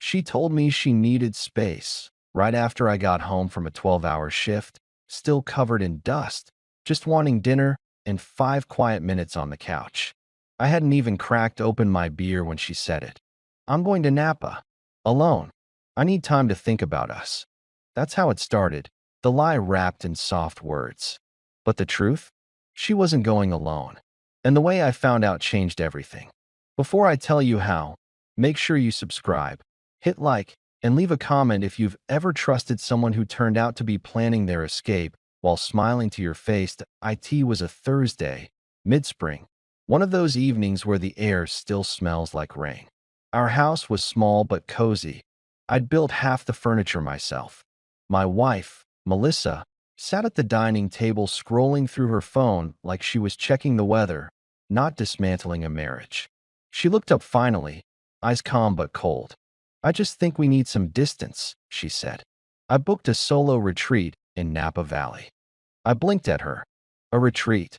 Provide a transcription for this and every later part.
She told me she needed space right after I got home from a 12-hour shift, still covered in dust, just wanting dinner and 5 quiet minutes on the couch. I hadn't even cracked open my beer when she said it. I'm going to Napa. Alone. I need time to think about us. That's how it started, the lie wrapped in soft words. But the truth? She wasn't going alone. And the way I found out changed everything. Before I tell you how, make sure you subscribe, hit like, and leave a comment if you've ever trusted someone who turned out to be planning their escape while smiling to your face. It was a Thursday, mid-spring, one of those evenings where the air still smells like rain. Our house was small but cozy. I'd built half the furniture myself. My wife, Melissa, sat at the dining table scrolling through her phone like she was checking the weather, not dismantling a marriage. She looked up finally, eyes calm but cold. I just think we need some distance, she said. I booked a solo retreat in Napa Valley. I blinked at her. A retreat.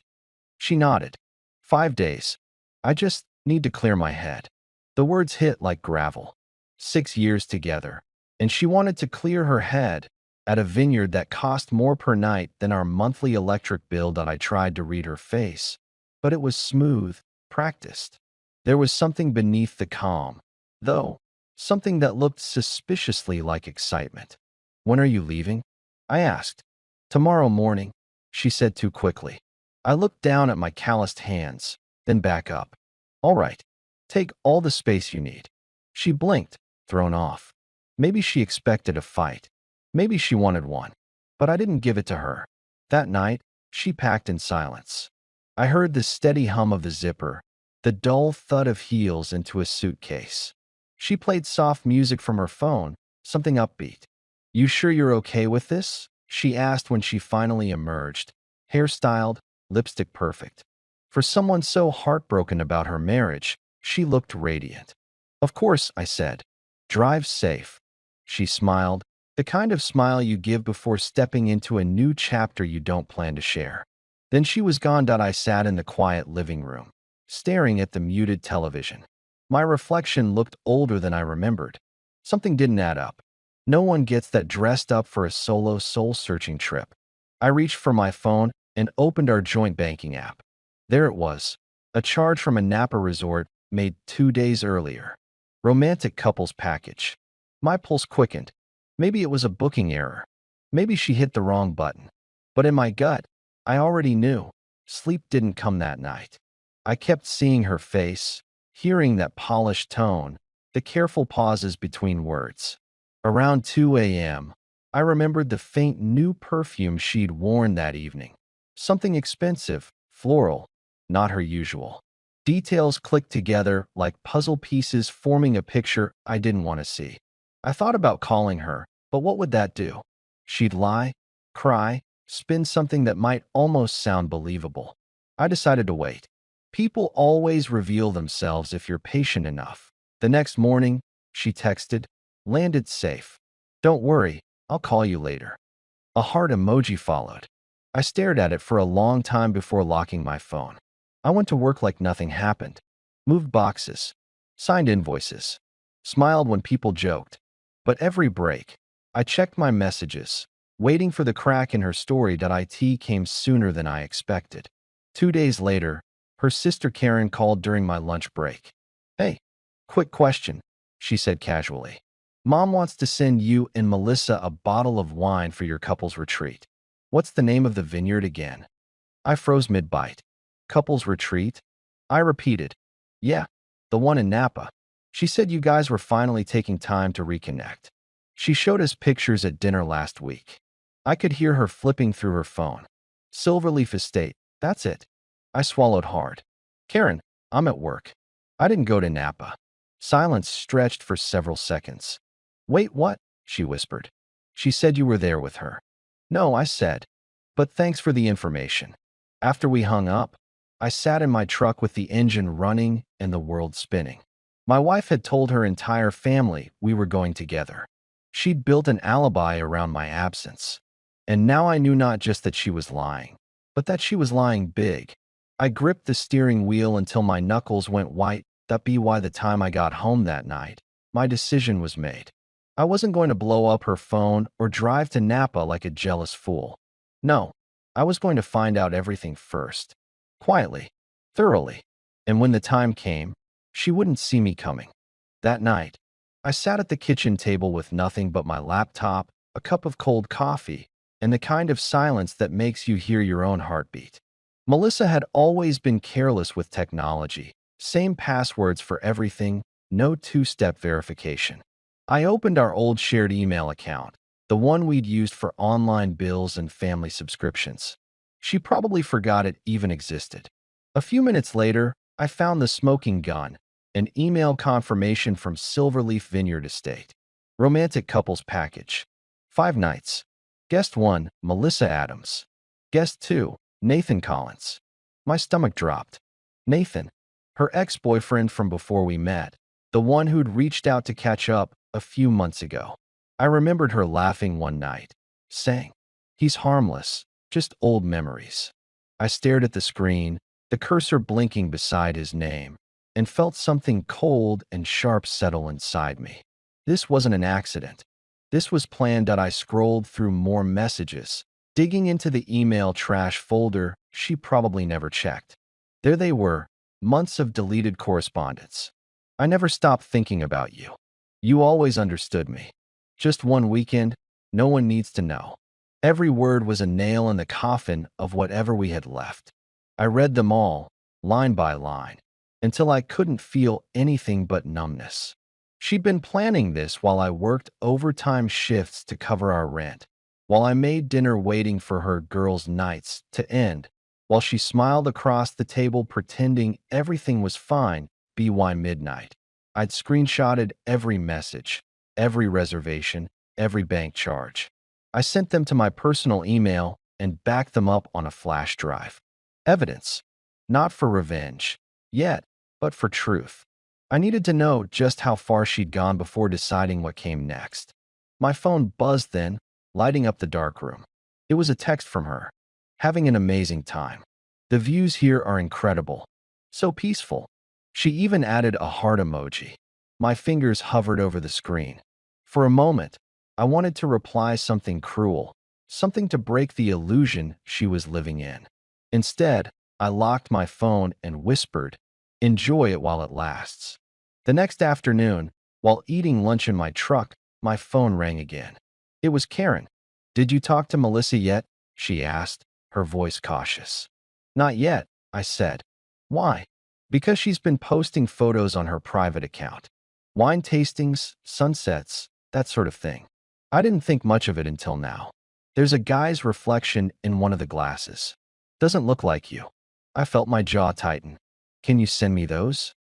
She nodded. 5 days. I just need to clear my head. The words hit like gravel. 6 years together. And she wanted to clear her head at a vineyard that cost more per night than our monthly electric bill. I tried to read her face, but it was smooth, practiced. There was something beneath the calm, though, something that looked suspiciously like excitement. When are you leaving? I asked. Tomorrow morning, she said too quickly. I looked down at my calloused hands, then back up. All right, take all the space you need. She blinked, thrown off. Maybe she expected a fight. Maybe she wanted one. But I didn't give it to her. That night, she packed in silence. I heard the steady hum of the zipper, the dull thud of heels into a suitcase. She played soft music from her phone, something upbeat. You sure you're okay with this? She asked when she finally emerged, hairstyled, lipstick perfect. For someone so heartbroken about her marriage, she looked radiant. Of course, I said. Drive safe. She smiled, the kind of smile you give before stepping into a new chapter you don't plan to share. Then she was gone. I sat in the quiet living room, staring at the muted television. My reflection looked older than I remembered. Something didn't add up. No one gets that dressed up for a solo soul-searching trip. I reached for my phone and opened our joint banking app. There it was, a charge from a Napa resort made 2 days earlier. Romantic couples package. My pulse quickened. Maybe it was a booking error. Maybe she hit the wrong button. But in my gut, I already knew. Sleep didn't come that night. I kept seeing her face, hearing that polished tone, the careful pauses between words. Around 2 a.m., I remembered the faint new perfume she'd worn that evening. Something expensive, floral, not her usual. Details clicked together like puzzle pieces forming a picture I didn't want to see. I thought about calling her, but what would that do? She'd lie, cry, spin something that might almost sound believable. I decided to wait. People always reveal themselves if you're patient enough. The next morning, she texted, landed safe. Don't worry, I'll call you later. A heart emoji followed. I stared at it for a long time before locking my phone. I went to work like nothing happened. Moved boxes. Signed invoices. Smiled when people joked. But every break, I checked my messages, waiting for the crack in her story. It came sooner than I expected. 2 days later, her sister Karen called during my lunch break. Hey, quick question, she said casually. Mom wants to send you and Melissa a bottle of wine for your couple's retreat. What's the name of the vineyard again? I froze mid-bite. Couple's retreat? I repeated. Yeah, the one in Napa. She said you guys were finally taking time to reconnect. She showed us pictures at dinner last week. I could hear her flipping through her phone. Silverleaf Estate, that's it. I swallowed hard. Karen, I'm at work. I didn't go to Napa. Silence stretched for several seconds. Wait, what? She whispered. She said you were there with her. No, I said. But thanks for the information. After we hung up, I sat in my truck with the engine running and the world spinning. My wife had told her entire family we were going together. She'd built an alibi around my absence. And now I knew not just that she was lying, but that she was lying big. I gripped the steering wheel until my knuckles went white. That'd be why the time I got home that night, My decision was made. I wasn't going to blow up her phone or drive to Napa like a jealous fool. No, I was going to find out everything first. Quietly, thoroughly. And when the time came, she wouldn't see me coming. That night, I sat at the kitchen table with nothing but my laptop, a cup of cold coffee, and the kind of silence that makes you hear your own heartbeat. Melissa had always been careless with technology. Same passwords for everything, no two-step verification. I opened our old shared email account, the one we'd used for online bills and family subscriptions. She probably forgot it even existed. A few minutes later, I found the smoking gun, an email confirmation from Silverleaf Vineyard Estate. Romantic couples package. 5 nights. Guest 1, Melissa Adams. Guest 2, Nathan Collins. My stomach dropped. Nathan, her ex-boyfriend from before we met, the one who'd reached out to catch up a few months ago. I remembered her laughing one night, saying, "He's harmless, just old memories." I stared at the screen, the cursor blinking beside his name, and felt something cold and sharp settle inside me. This wasn't an accident. This was planned. I scrolled through more messages, digging into the email trash folder she probably never checked. There they were, months of deleted correspondence. I never stopped thinking about you. You always understood me. Just one weekend, no one needs to know. Every word was a nail in the coffin of whatever we had left. I read them all, line by line, until I couldn't feel anything but numbness. She'd been planning this while I worked overtime shifts to cover our rent, while I made dinner waiting for her girls' nights to end, while she smiled across the table pretending everything was fine, by midnight. I'd screenshotted every message, every reservation, every bank charge. I sent them to my personal email and backed them up on a flash drive. Evidence. Not for revenge, yet, but for truth. I needed to know just how far she'd gone before deciding what came next. My phone buzzed then, lighting up the darkroom. It was a text from her. Having an amazing time. The views here are incredible. So peaceful. She even added a heart emoji. My fingers hovered over the screen. For a moment, I wanted to reply something cruel, something to break the illusion she was living in. Instead, I locked my phone and whispered, "Enjoy it while it lasts." The next afternoon, while eating lunch in my truck, my phone rang again. It was Karen. "Did you talk to Melissa yet?" she asked, her voice cautious. "Not yet," I said. "Why?" "Because she's been posting photos on her private account. Wine tastings, sunsets, that sort of thing. I didn't think much of it until now. There's a guy's reflection in one of the glasses. Doesn't look like you." I felt my jaw tighten. "Can you send me those?"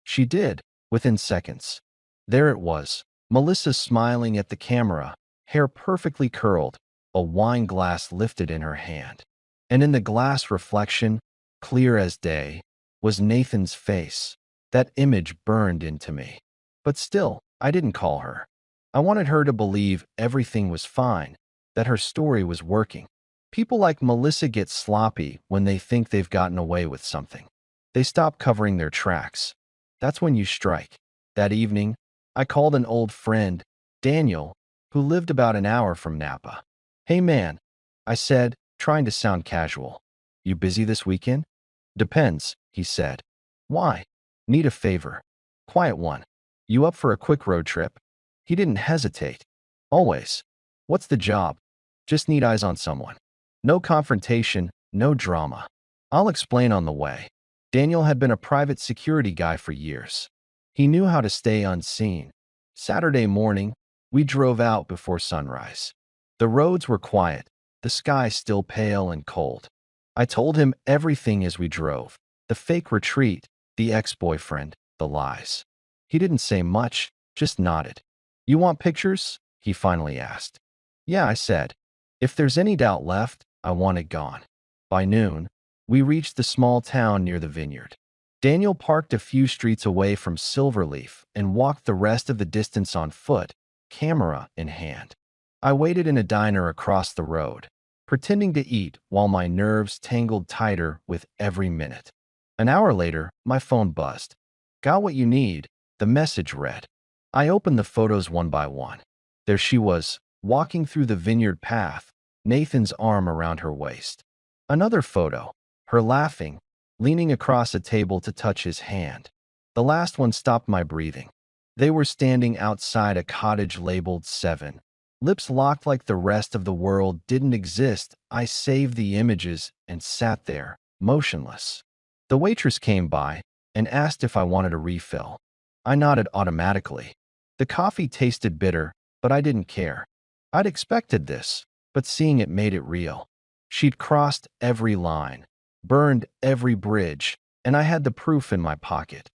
She did, within seconds. There it was, Melissa smiling at the camera, hair perfectly curled, a wine glass lifted in her hand. And in the glass reflection, clear as day, was Nathan's face. That image burned into me. But still, I didn't call her. I wanted her to believe everything was fine, that her story was working. People like Melissa get sloppy when they think they've gotten away with something. They stop covering their tracks. That's when you strike. That evening, I called an old friend, Daniel, who lived about an hour from Napa. "Hey man," I said, trying to sound casual. "You busy this weekend?" "Depends," he said. "Why?" "Need a favor. Quiet one. You up for a quick road trip?" He didn't hesitate. "Always." "What's the job?" "Just need eyes on someone. No confrontation, no drama." "I'll explain on the way." Daniel had been a private security guy for years. He knew how to stay unseen. Saturday morning, we drove out before sunrise. The roads were quiet, the sky still pale and cold. I told him everything as we drove. The fake retreat, the ex-boyfriend, the lies. He didn't say much, just nodded. "You want pictures?" he finally asked. "Yeah," I said. If there's any doubt left, I want it gone. By noon, we reached the small town near the vineyard. Daniel parked a few streets away from Silverleaf and walked the rest of the distance on foot, camera in hand. I waited in a diner across the road, pretending to eat while my nerves tangled tighter with every minute. An hour later, my phone buzzed. "Got what you need," the message read. I opened the photos one by one. There she was, walking through the vineyard path, Nathan's arm around her waist. Another photo, her laughing, leaning across a table to touch his hand. The last one stopped my breathing. They were standing outside a cottage labeled 7. Lips locked like the rest of the world didn't exist. I saved the images and sat there, motionless. The waitress came by and asked if I wanted a refill. I nodded automatically. The coffee tasted bitter, but I didn't care. I'd expected this, but seeing it made it real. She'd crossed every line, burned every bridge, and I had the proof in my pocket.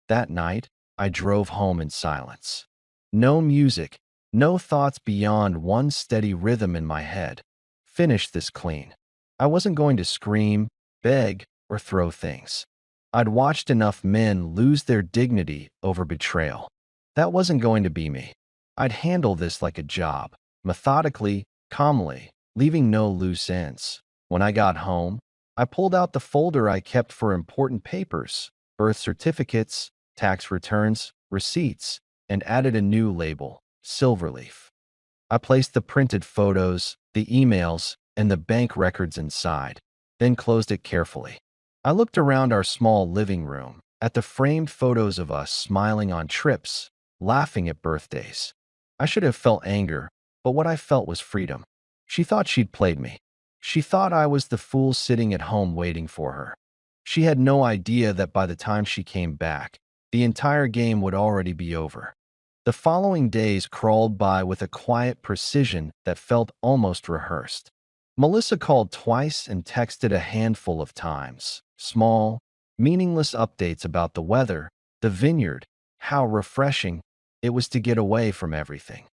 That night, I drove home in silence. No music, no thoughts beyond one steady rhythm in my head. Finish this clean. I wasn't going to scream, beg, or throw things. I'd watched enough men lose their dignity over betrayal. That wasn't going to be me. I'd handle this like a job, methodically, calmly, leaving no loose ends. When I got home, I pulled out the folder I kept for important papers, birth certificates, tax returns, receipts, and added a new label, Silverleaf. I placed the printed photos, the emails, and the bank records inside, then closed it carefully. I looked around our small living room, at the framed photos of us smiling on trips, laughing at birthdays. I should have felt anger, but what I felt was freedom. She thought she'd played me. She thought I was the fool sitting at home waiting for her. She had no idea that by the time she came back, the entire game would already be over. The following days crawled by with a quiet precision that felt almost rehearsed. Melissa called twice and texted a handful of times. Small, meaningless updates about the weather, the vineyard, how refreshing it was to get away from everything.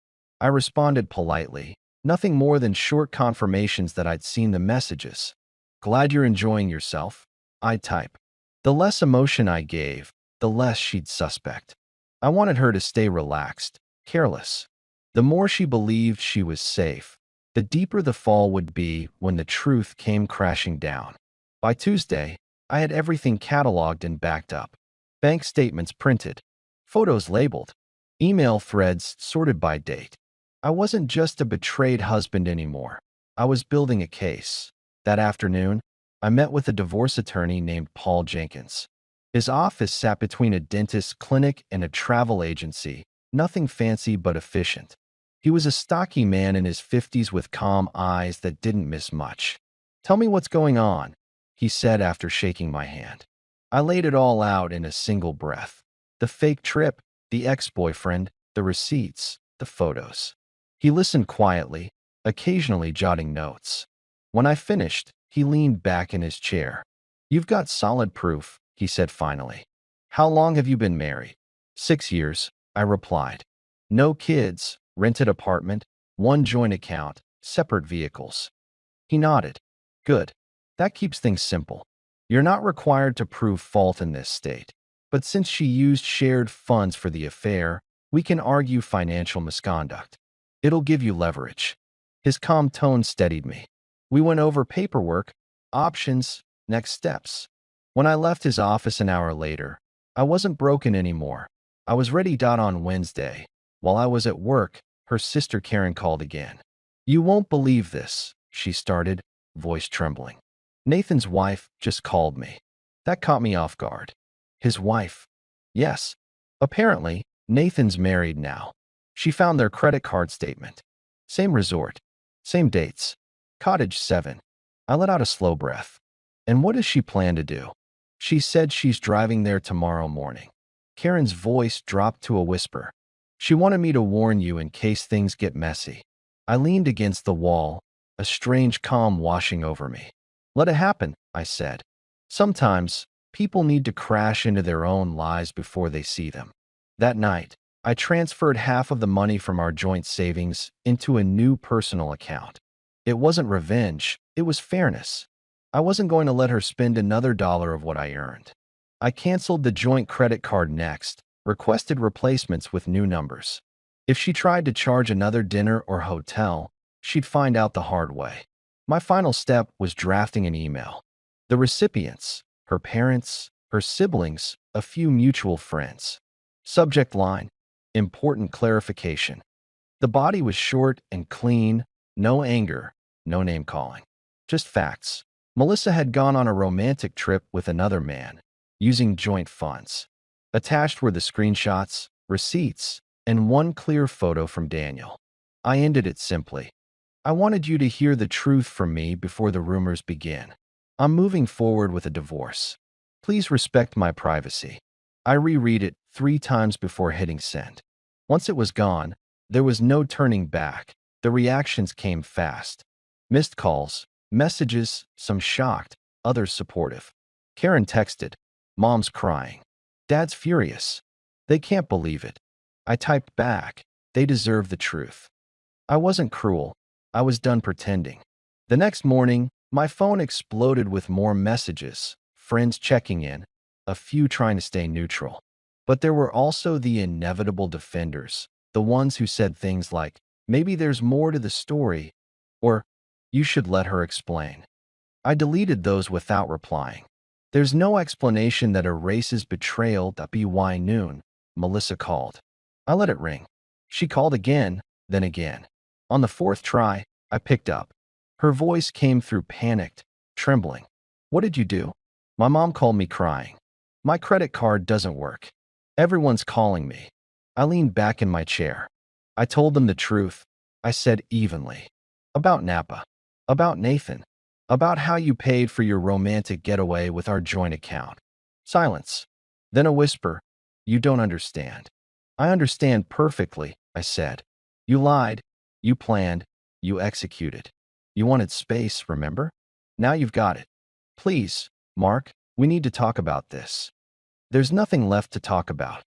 I responded politely, nothing more than short confirmations that I'd seen the messages. Glad you're enjoying yourself, I'd type. The less emotion I gave, the less she'd suspect. I wanted her to stay relaxed, careless. The more she believed she was safe, the deeper the fall would be when the truth came crashing down. By Tuesday, I had everything cataloged and backed up. Bank statements printed, photos labeled, email threads sorted by date. I wasn't just a betrayed husband anymore. I was building a case. That afternoon, I met with a divorce attorney named Paul Jenkins. His office sat between a dentist's clinic and a travel agency, nothing fancy but efficient. He was a stocky man in his 50s with calm eyes that didn't miss much. "Tell me what's going on," he said after shaking my hand. I laid it all out in a single breath. The fake trip, the ex-boyfriend, the receipts, the photos. He listened quietly, occasionally jotting notes. When I finished, he leaned back in his chair. "You've got solid proof," he said finally. "How long have you been married?" 6 years, I replied. "No kids, rented apartment, one joint account, separate vehicles." He nodded. "Good. That keeps things simple. You're not required to prove fault in this state. But since she used shared funds for the affair, we can argue financial misconduct. It'll give you leverage." His calm tone steadied me. We went over paperwork, options, next steps. When I left his office an hour later, I wasn't broken anymore. I was ready. On Wednesday, while I was at work, her sister Karen called again. "You won't believe this," she started, voice trembling. "Nathan's wife just called me." That caught me off guard. His wife? Yes. Apparently, Nathan's married now. She found their credit card statement. Same resort. Same dates. Cottage 7. I let out a slow breath. "And what does she plan to do?" "She said she's driving there tomorrow morning." Karen's voice dropped to a whisper. "She wanted me to warn you in case things get messy." I leaned against the wall, a strange calm washing over me. "Let it happen," I said. Sometimes, people need to crash into their own lies before they see them. That night, I transferred half of the money from our joint savings into a new personal account. It wasn't revenge, it was fairness. I wasn't going to let her spend another dollar of what I earned. I canceled the joint credit card next, requested replacements with new numbers. If she tried to charge another dinner or hotel, she'd find out the hard way. My final step was drafting an email. The recipients, her parents, her siblings, a few mutual friends. Subject line: Important clarification. The body was short and clean, no anger, no name-calling. Just facts. Melissa had gone on a romantic trip with another man, using joint funds. Attached were the screenshots, receipts, and one clear photo from Daniel. I ended it simply. I wanted you to hear the truth from me before the rumors begin. I'm moving forward with a divorce. Please respect my privacy. I reread it 3 times before hitting send. Once it was gone, there was no turning back. The reactions came fast. Missed calls, messages, some shocked, others supportive. Karen texted, "Mom's crying. Dad's furious. They can't believe it." I typed back, "They deserve the truth." I wasn't cruel. I was done pretending. The next morning, my phone exploded with more messages, friends checking in, a few trying to stay neutral. But there were also the inevitable defenders, the ones who said things like, "Maybe there's more to the story," or "You should let her explain." I deleted those without replying. There's no explanation that erases betrayal. By noon, Melissa called. I let it ring. She called again, then again. On the 4th try, I picked up. Her voice came through panicked, trembling. "What did you do?" "My mom called me crying. My credit card doesn't work. Everyone's calling me." I leaned back in my chair. I told them the truth. I said evenly. About Napa. About Nathan. About how you paid for your romantic getaway with our joint account. Silence. Then a whisper. "You don't understand." "I understand perfectly," I said. "You lied. You planned. You executed. You wanted space, remember? Now you've got it. Please, Mark, we need to talk about this." There's nothing left to talk about.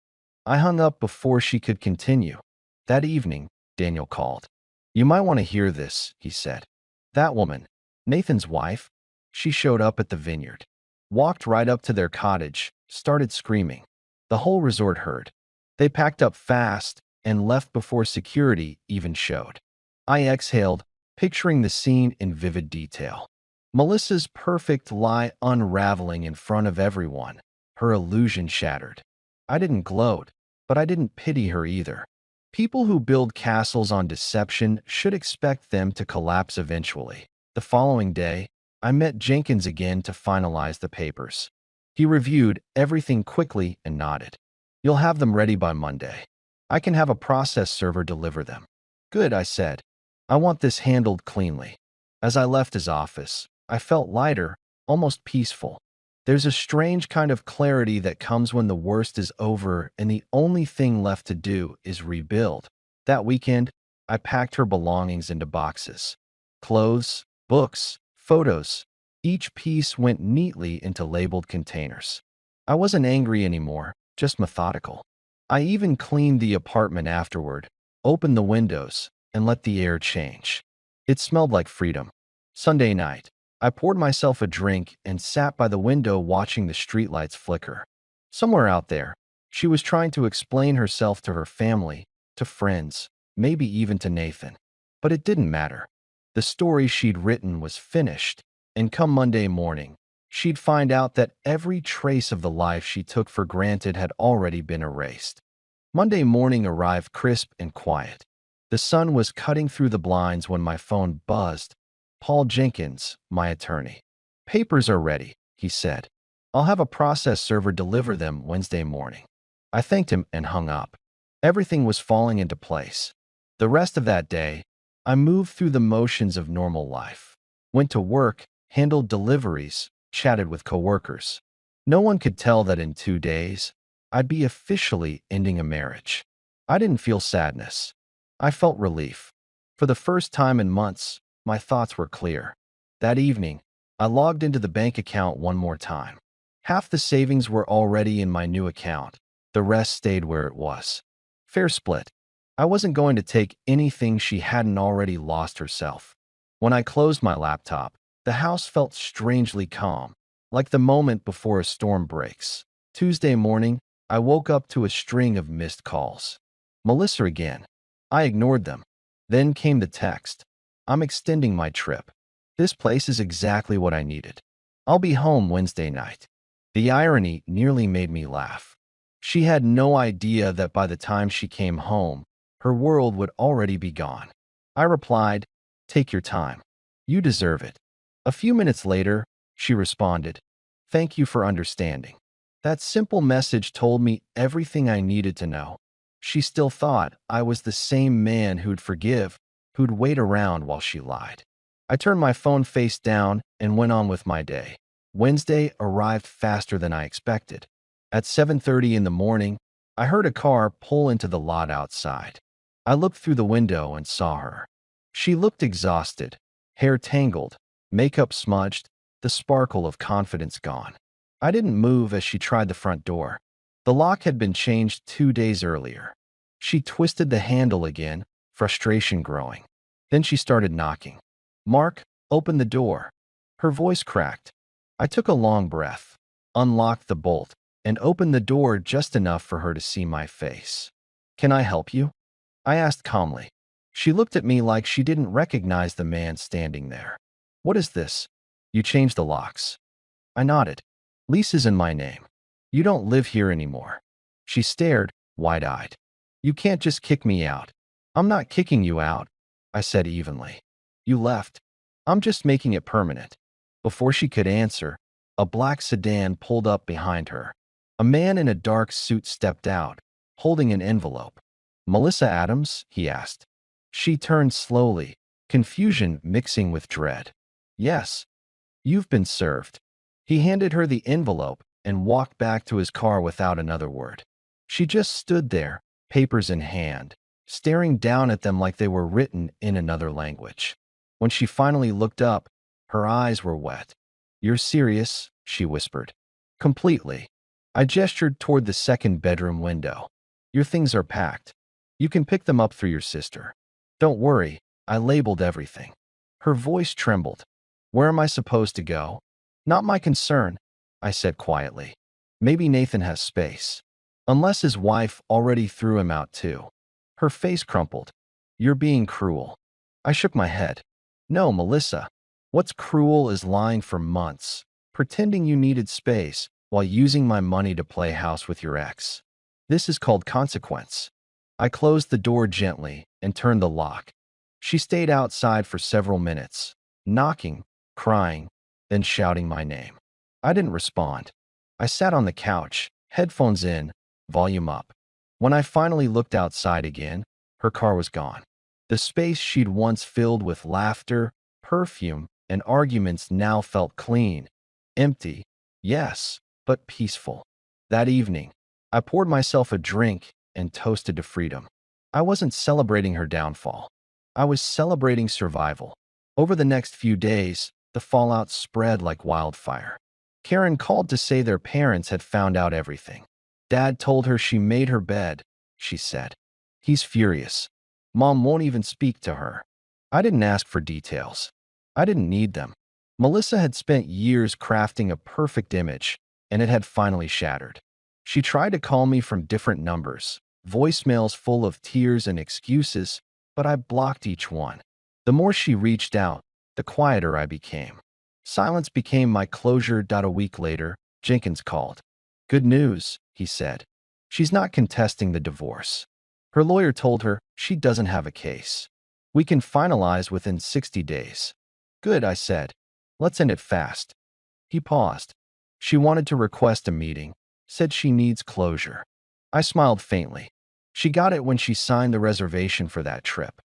I hung up before she could continue. That evening, Daniel called. "You might want to hear this," he said. "That woman, Nathan's wife, she showed up at the vineyard, walked right up to their cottage, started screaming. The whole resort heard. They packed up fast and left before security even showed." I exhaled, picturing the scene in vivid detail. Melissa's perfect lie unraveling in front of everyone, her illusion shattered. I didn't gloat, but I didn't pity her either. People who build castles on deception should expect them to collapse eventually. The following day, I met Jenkins again to finalize the papers. He reviewed everything quickly and nodded. "You'll have them ready by Monday. I can have a process server deliver them." "Good," I said. "I want this handled cleanly." As I left his office, I felt lighter, almost peaceful. There's a strange kind of clarity that comes when the worst is over and the only thing left to do is rebuild. That weekend, I packed her belongings into boxes. Clothes, books, photos. Each piece went neatly into labeled containers. I wasn't angry anymore, just methodical. I even cleaned the apartment afterward, opened the windows, and let the air change. It smelled like freedom. Sunday night, I poured myself a drink and sat by the window watching the streetlights flicker. Somewhere out there, she was trying to explain herself to her family, to friends, maybe even to Nathan. But it didn't matter. The story she'd written was finished, and come Monday morning, she'd find out that every trace of the life she took for granted had already been erased. Monday morning arrived crisp and quiet. The sun was cutting through the blinds when my phone buzzed. Paul Jenkins, my attorney. "Papers are ready," he said. "I'll have a process server deliver them Wednesday morning." I thanked him and hung up. Everything was falling into place. The rest of that day, I moved through the motions of normal life. Went to work, handled deliveries, chatted with coworkers. No one could tell that in 2 days, I'd be officially ending a marriage. I didn't feel sadness. I felt relief. For the first time in months, my thoughts were clear. That evening, I logged into the bank account one more time. Half the savings were already in my new account. The rest stayed where it was. Fair split. I wasn't going to take anything she hadn't already lost herself. When I closed my laptop, the house felt strangely calm, like the moment before a storm breaks. Tuesday morning, I woke up to a string of missed calls. Melissa again. I ignored them. Then came the text. "I'm extending my trip. This place is exactly what I needed. I'll be home Wednesday night." The irony nearly made me laugh. She had no idea that by the time she came home, her world would already be gone. I replied, "Take your time. You deserve it." A few minutes later, she responded, "Thank you for understanding." That simple message told me everything I needed to know. She still thought I was the same man who'd forgive, who'd wait around while she lied. I turned my phone face down and went on with my day. Wednesday arrived faster than I expected. At 7:30 in the morning, I heard a car pull into the lot outside. I looked through the window and saw her. She looked exhausted, hair tangled, makeup smudged, the sparkle of confidence gone. I didn't move as she tried the front door. The lock had been changed 2 days earlier. She twisted the handle again, frustration growing. Then she started knocking. "Mark, open the door." Her voice cracked. I took a long breath, unlocked the bolt, and opened the door just enough for her to see my face. "Can I help you?" I asked calmly. She looked at me like she didn't recognize the man standing there. "What is this? You changed the locks." I nodded. "Lease is in my name. You don't live here anymore." She stared, wide-eyed. "You can't just kick me out." "I'm not kicking you out," I said evenly. "You left. I'm just making it permanent." Before she could answer, a black sedan pulled up behind her. A man in a dark suit stepped out, holding an envelope. "Melissa Adams?" he asked. She turned slowly, confusion mixing with dread. "Yes. You've been served." He handed her the envelope and walked back to his car without another word. She just stood there, papers in hand, staring down at them like they were written in another language. When she finally looked up, her eyes were wet. "You're serious?" she whispered. "Completely." I gestured toward the second bedroom window. "Your things are packed. You can pick them up through your sister." "Don't worry, I labeled everything." Her voice trembled. "Where am I supposed to go?" "Not my concern," I said quietly. "Maybe Nathan has space. Unless his wife already threw him out too." Her face crumpled. "You're being cruel." I shook my head. "No, Melissa. What's cruel is lying for months, pretending you needed space while using my money to play house with your ex. This is called consequence." I closed the door gently and turned the lock. She stayed outside for several minutes, knocking, crying, then shouting my name. I didn't respond. I sat on the couch, headphones in, volume up. When I finally looked outside again, her car was gone. The space she'd once filled with laughter, perfume, and arguments now felt clean. Empty, yes, but peaceful. That evening, I poured myself a drink and toasted to freedom. I wasn't celebrating her downfall. I was celebrating survival. Over the next few days, the fallout spread like wildfire. Karen called to say their parents had found out everything. Dad told her she made her bed, she said. He's furious. Mom won't even speak to her. I didn't ask for details. I didn't need them. Melissa had spent years crafting a perfect image, and it had finally shattered. She tried to call me from different numbers, voicemails full of tears and excuses, but I blocked each one. The more she reached out, the quieter I became. Silence became my closure. A week later, Jenkins called. "Good news," he said. "She's not contesting the divorce. Her lawyer told her she doesn't have a case. We can finalize within 60 days. "Good," I said. "Let's end it fast." He paused. "She wanted to request a meeting, said she needs closure." I smiled faintly. "She got it when she signed the reservation for that trip."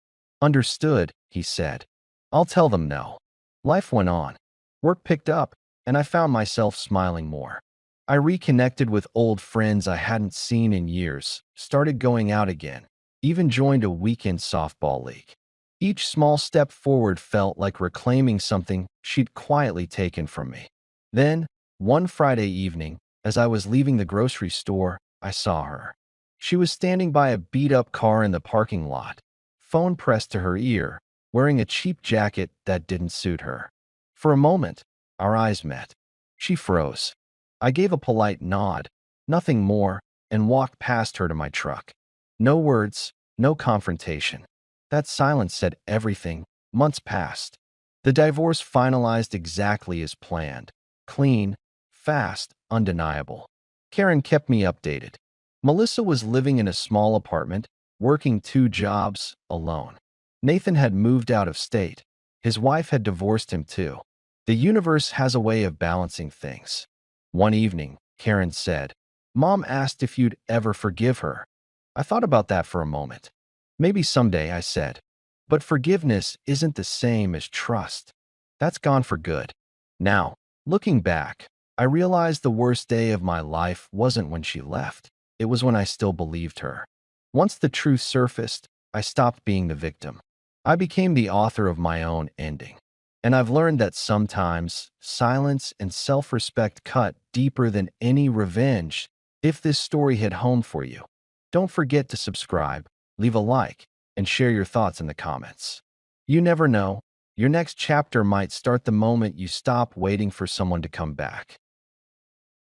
"Understood," he said. "I'll tell them no." Life went on. Work picked up, and I found myself smiling more. I reconnected with old friends I hadn't seen in years, started going out again, even joined a weekend softball league. Each small step forward felt like reclaiming something she'd quietly taken from me. Then, one Friday evening, as I was leaving the grocery store, I saw her. She was standing by a beat-up car in the parking lot, phone pressed to her ear, wearing a cheap jacket that didn't suit her. For a moment, our eyes met. She froze. I gave a polite nod, nothing more, and walked past her to my truck. No words, no confrontation. That silence said everything. Months passed. The divorce finalized exactly as planned. Clean, fast, undeniable. Karen kept me updated. Melissa was living in a small apartment, working two jobs, alone. Nathan had moved out of state. His wife had divorced him too. The universe has a way of balancing things. One evening, Karen said, "Mom asked if you'd ever forgive her." I thought about that for a moment. "Maybe someday," I said. But forgiveness isn't the same as trust. That's gone for good. Now, looking back, I realized the worst day of my life wasn't when she left. It was when I still believed her. Once the truth surfaced, I stopped being the victim. I became the author of my own ending. And I've learned that sometimes silence and self-respect cut deeper than any revenge. If this story hit home for you, don't forget to subscribe, leave a like, and share your thoughts in the comments. You never know, your next chapter might start the moment you stop waiting for someone to come back.